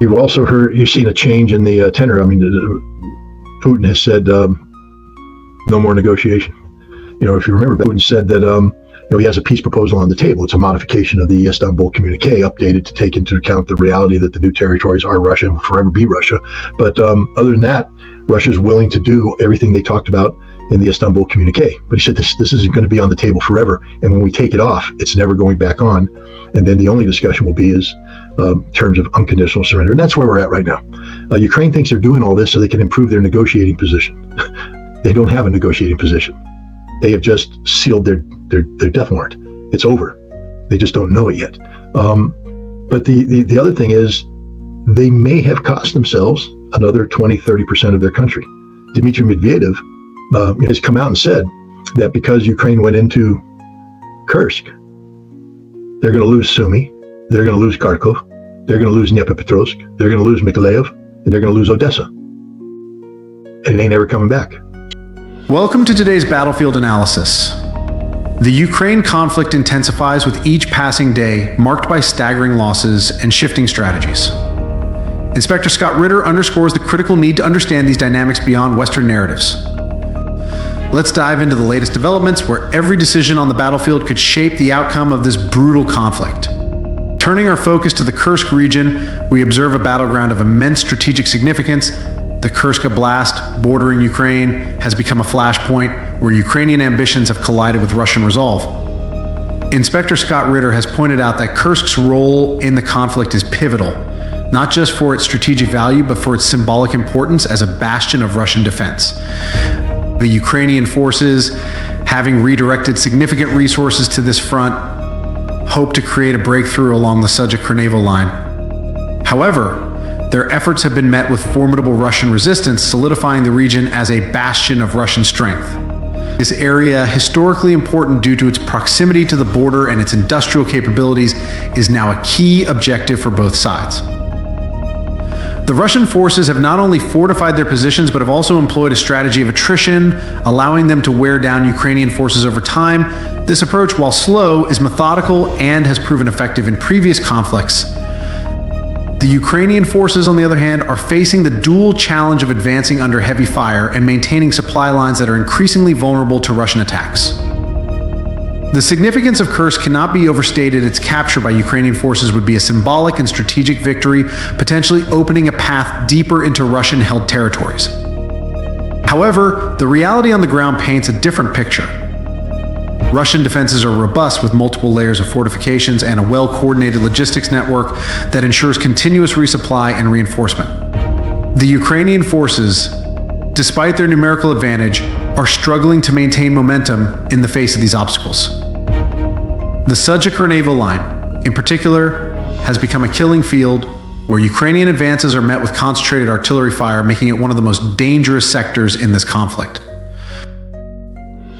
You've also you've seen a change in the tenor. I mean, Putin has said no more negotiation. If you remember, Putin said that he has a peace proposal on the table. It's a modification of the Istanbul Communique, updated to take into account the reality that the new territories are Russia and will forever be Russia. But other than that, Russia's willing to do everything they talked about in the Istanbul Communique. But he said this isn't going to be on the table forever. And when we take it off, it's never going back on. And then the only discussion will be is terms of unconditional surrender. And that's where we're at right now. Ukraine thinks they're doing all this so they can improve their negotiating position. They don't have a negotiating position. They have just sealed their death warrant. It's over. They just don't know it yet. But the other thing is, they may have cost themselves another 20-30% of their country. Dmitry Medvedev has come out and said that because Ukraine went into Kursk, they're going to lose Sumy, they're going to lose Kharkiv, they're going to lose Dnipropetrovsk, they're going to lose Mykolaiv, and they're going to lose Odessa. And it ain't ever coming back. Welcome to today's battlefield analysis. The Ukraine conflict intensifies with each passing day, marked by staggering losses and shifting strategies. Inspector Scott Ritter underscores the critical need to understand these dynamics beyond Western narratives. Let's dive into the latest developments where every decision on the battlefield could shape the outcome of this brutal conflict. Turning our focus to the Kursk region, we observe a battleground of immense strategic significance. The Kursk Oblast, bordering Ukraine, has become a flashpoint where Ukrainian ambitions have collided with Russian resolve. Inspector Scott Ritter has pointed out that Kursk's role in the conflict is pivotal, not just for its strategic value, but for its symbolic importance as a bastion of Russian defense. The Ukrainian forces, having redirected significant resources to this front, hope to create a breakthrough along the Sudzha-Krnevo line. However, their efforts have been met with formidable Russian resistance, solidifying the region as a bastion of Russian strength. This area, historically important due to its proximity to the border and its industrial capabilities, is now a key objective for both sides. The Russian forces have not only fortified their positions, but have also employed a strategy of attrition, allowing them to wear down Ukrainian forces over time. This approach, while slow, is methodical and has proven effective in previous conflicts. The Ukrainian forces, on the other hand, are facing the dual challenge of advancing under heavy fire and maintaining supply lines that are increasingly vulnerable to Russian attacks. The significance of Kursk cannot be overstated. Its capture by Ukrainian forces would be a symbolic and strategic victory, potentially opening a path deeper into Russian-held territories. However, the reality on the ground paints a different picture. Russian defenses are robust with multiple layers of fortifications and a well-coordinated logistics network that ensures continuous resupply and reinforcement. The Ukrainian forces, despite their numerical advantage, are struggling to maintain momentum in the face of these obstacles. The Sudzha-Krnevo line, in particular, has become a killing field where Ukrainian advances are met with concentrated artillery fire, making it one of the most dangerous sectors in this conflict.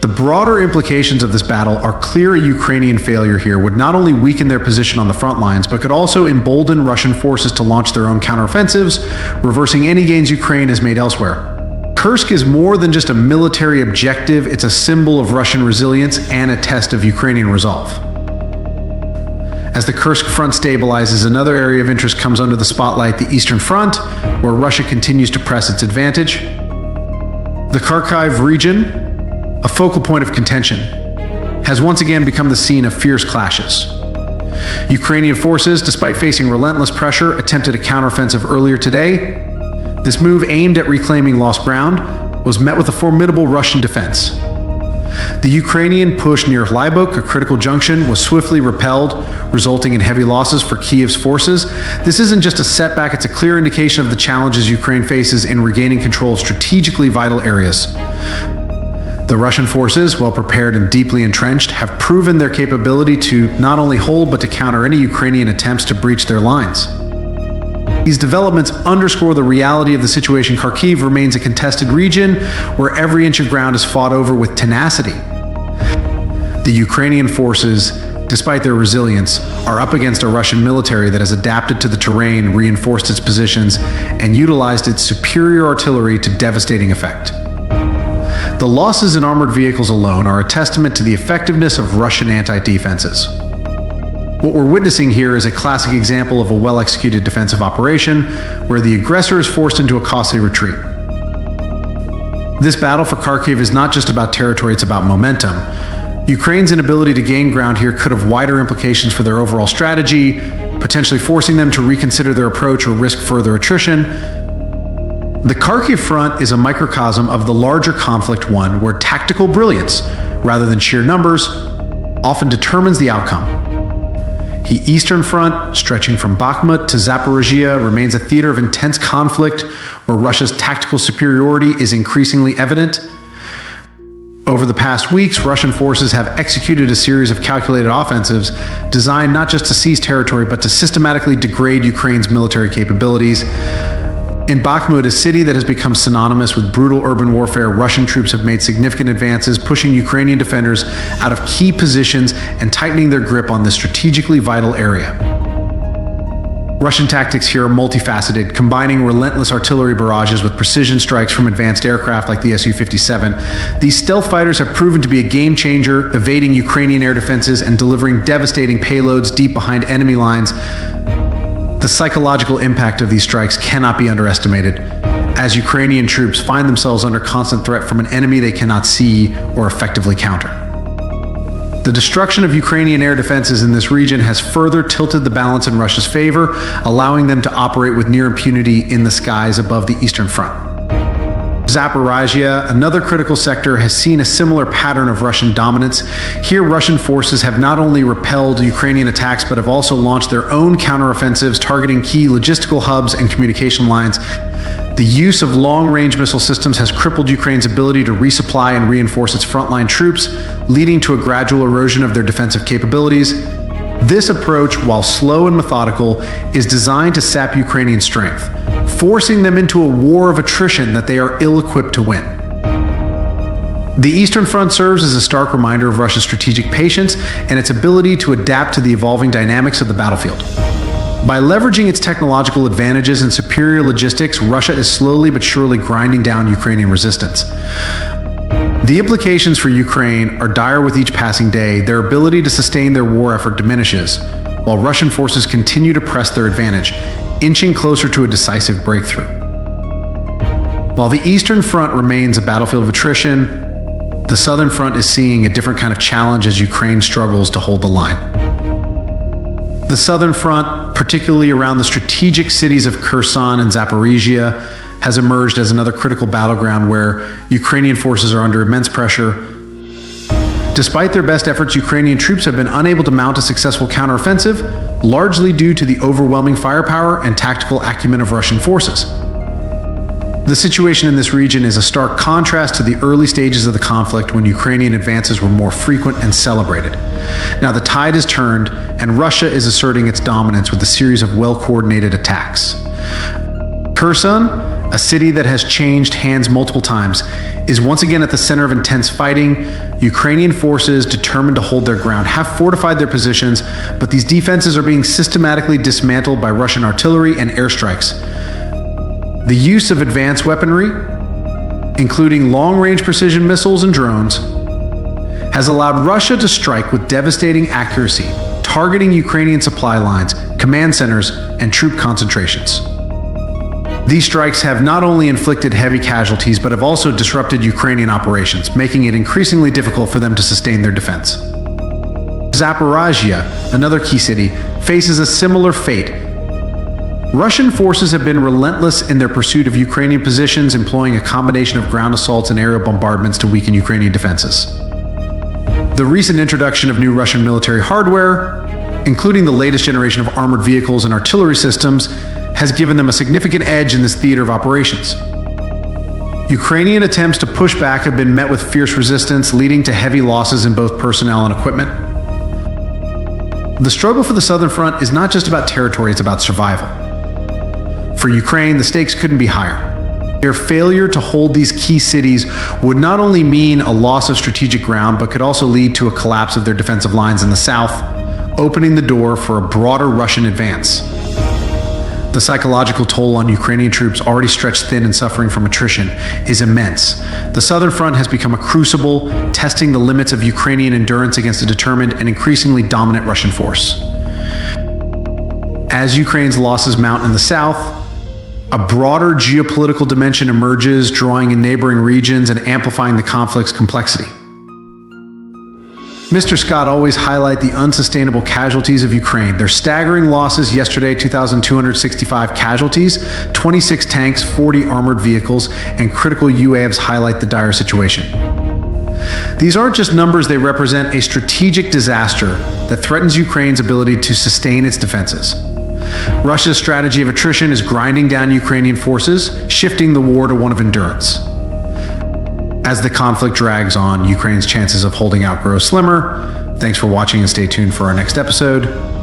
The broader implications of this battle are clear. A Ukrainian failure here would not only weaken their position on the front lines, but could also embolden Russian forces to launch their own counteroffensives, reversing any gains Ukraine has made elsewhere. Kursk is more than just a military objective, it's a symbol of Russian resilience and a test of Ukrainian resolve. As the Kursk front stabilizes, another area of interest comes under the spotlight, the Eastern Front, where Russia continues to press its advantage. The Kharkiv region, a focal point of contention, has once again become the scene of fierce clashes. Ukrainian forces, despite facing relentless pressure, attempted a counteroffensive earlier today. This move, aimed at reclaiming lost ground, was met with a formidable Russian defense. The Ukrainian push near Lybok, a critical junction, was swiftly repelled, resulting in heavy losses for Kiev's forces. This isn't just a setback, it's a clear indication of the challenges Ukraine faces in regaining control of strategically vital areas. The Russian forces, well prepared and deeply entrenched, have proven their capability to not only hold but to counter any Ukrainian attempts to breach their lines. These developments underscore the reality of the situation. Kharkiv remains a contested region where every inch of ground is fought over with tenacity. The Ukrainian forces, despite their resilience, are up against a Russian military that has adapted to the terrain, reinforced its positions, and utilized its superior artillery to devastating effect. The losses in armored vehicles alone are a testament to the effectiveness of Russian anti-defenses. What we're witnessing here is a classic example of a well-executed defensive operation where the aggressor is forced into a costly retreat. This battle for Kharkiv is not just about territory, it's about momentum. Ukraine's inability to gain ground here could have wider implications for their overall strategy, potentially forcing them to reconsider their approach or risk further attrition. The Kharkiv front is a microcosm of the larger conflict, one where tactical brilliance, rather than sheer numbers, often determines the outcome. The Eastern Front, stretching from Bakhmut to Zaporizhia, remains a theater of intense conflict where Russia's tactical superiority is increasingly evident. Over the past weeks, Russian forces have executed a series of calculated offensives designed not just to seize territory, but to systematically degrade Ukraine's military capabilities. In Bakhmut, a city that has become synonymous with brutal urban warfare, Russian troops have made significant advances, pushing Ukrainian defenders out of key positions and tightening their grip on this strategically vital area. Russian tactics here are multifaceted, combining relentless artillery barrages with precision strikes from advanced aircraft like the Su-57. These stealth fighters have proven to be a game changer, evading Ukrainian air defenses and delivering devastating payloads deep behind enemy lines. The psychological impact of these strikes cannot be underestimated, as Ukrainian troops find themselves under constant threat from an enemy they cannot see or effectively counter. The destruction of Ukrainian air defenses in this region has further tilted the balance in Russia's favor, allowing them to operate with near impunity in the skies above the Eastern Front. Zaporizhia, another critical sector, has seen a similar pattern of Russian dominance. Here, Russian forces have not only repelled Ukrainian attacks, but have also launched their own counteroffensives targeting key logistical hubs and communication lines. The use of long-range missile systems has crippled Ukraine's ability to resupply and reinforce its frontline troops, leading to a gradual erosion of their defensive capabilities. This approach, while slow and methodical, is designed to sap Ukrainian strength, forcing them into a war of attrition that they are ill-equipped to win. The Eastern Front serves as a stark reminder of Russia's strategic patience and its ability to adapt to the evolving dynamics of the battlefield. By leveraging its technological advantages and superior logistics, Russia is slowly but surely grinding down Ukrainian resistance. The implications for Ukraine are dire with each passing day. Their ability to sustain their war effort diminishes, while Russian forces continue to press their advantage, inching closer to a decisive breakthrough. While the Eastern Front remains a battlefield of attrition, the Southern Front is seeing a different kind of challenge as Ukraine struggles to hold the line. The Southern Front, particularly around the strategic cities of Kherson and Zaporizhia, has emerged as another critical battleground where Ukrainian forces are under immense pressure. Despite their best efforts, Ukrainian troops have been unable to mount a successful counteroffensive, largely due to the overwhelming firepower and tactical acumen of Russian forces. The situation in this region is a stark contrast to the early stages of the conflict when Ukrainian advances were more frequent and celebrated. Now the tide has turned, and Russia is asserting its dominance with a series of well-coordinated attacks. Kherson, a city that has changed hands multiple times, is once again at the center of intense fighting. Ukrainian forces, determined to hold their ground, have fortified their positions, but these defenses are being systematically dismantled by Russian artillery and airstrikes. The use of advanced weaponry, including long-range precision missiles and drones, has allowed Russia to strike with devastating accuracy, targeting Ukrainian supply lines, command centers, and troop concentrations. These strikes have not only inflicted heavy casualties, but have also disrupted Ukrainian operations, making it increasingly difficult for them to sustain their defense. Zaporizhia, another key city, faces a similar fate. Russian forces have been relentless in their pursuit of Ukrainian positions, employing a combination of ground assaults and aerial bombardments to weaken Ukrainian defenses. The recent introduction of new Russian military hardware, including the latest generation of armored vehicles and artillery systems, has given them a significant edge in this theater of operations. Ukrainian attempts to push back have been met with fierce resistance, leading to heavy losses in both personnel and equipment. The struggle for the Southern Front is not just about territory, it's about survival. For Ukraine, the stakes couldn't be higher. Their failure to hold these key cities would not only mean a loss of strategic ground, but could also lead to a collapse of their defensive lines in the south, opening the door for a broader Russian advance. The psychological toll on Ukrainian troops, already stretched thin and suffering from attrition, is immense. The Southern Front has become a crucible, testing the limits of Ukrainian endurance against a determined and increasingly dominant Russian force. As Ukraine's losses mount in the south, a broader geopolitical dimension emerges, drawing in neighboring regions and amplifying the conflict's complexity. Mr. Scott always highlight the unsustainable casualties of Ukraine. Their staggering losses yesterday, 2,265 casualties, 26 tanks, 40 armored vehicles, and critical UAVs highlight the dire situation. These aren't just numbers, they represent a strategic disaster that threatens Ukraine's ability to sustain its defenses. Russia's strategy of attrition is grinding down Ukrainian forces, shifting the war to one of endurance. As the conflict drags on, Ukraine's chances of holding out grow slimmer. Thanks for watching and stay tuned for our next episode.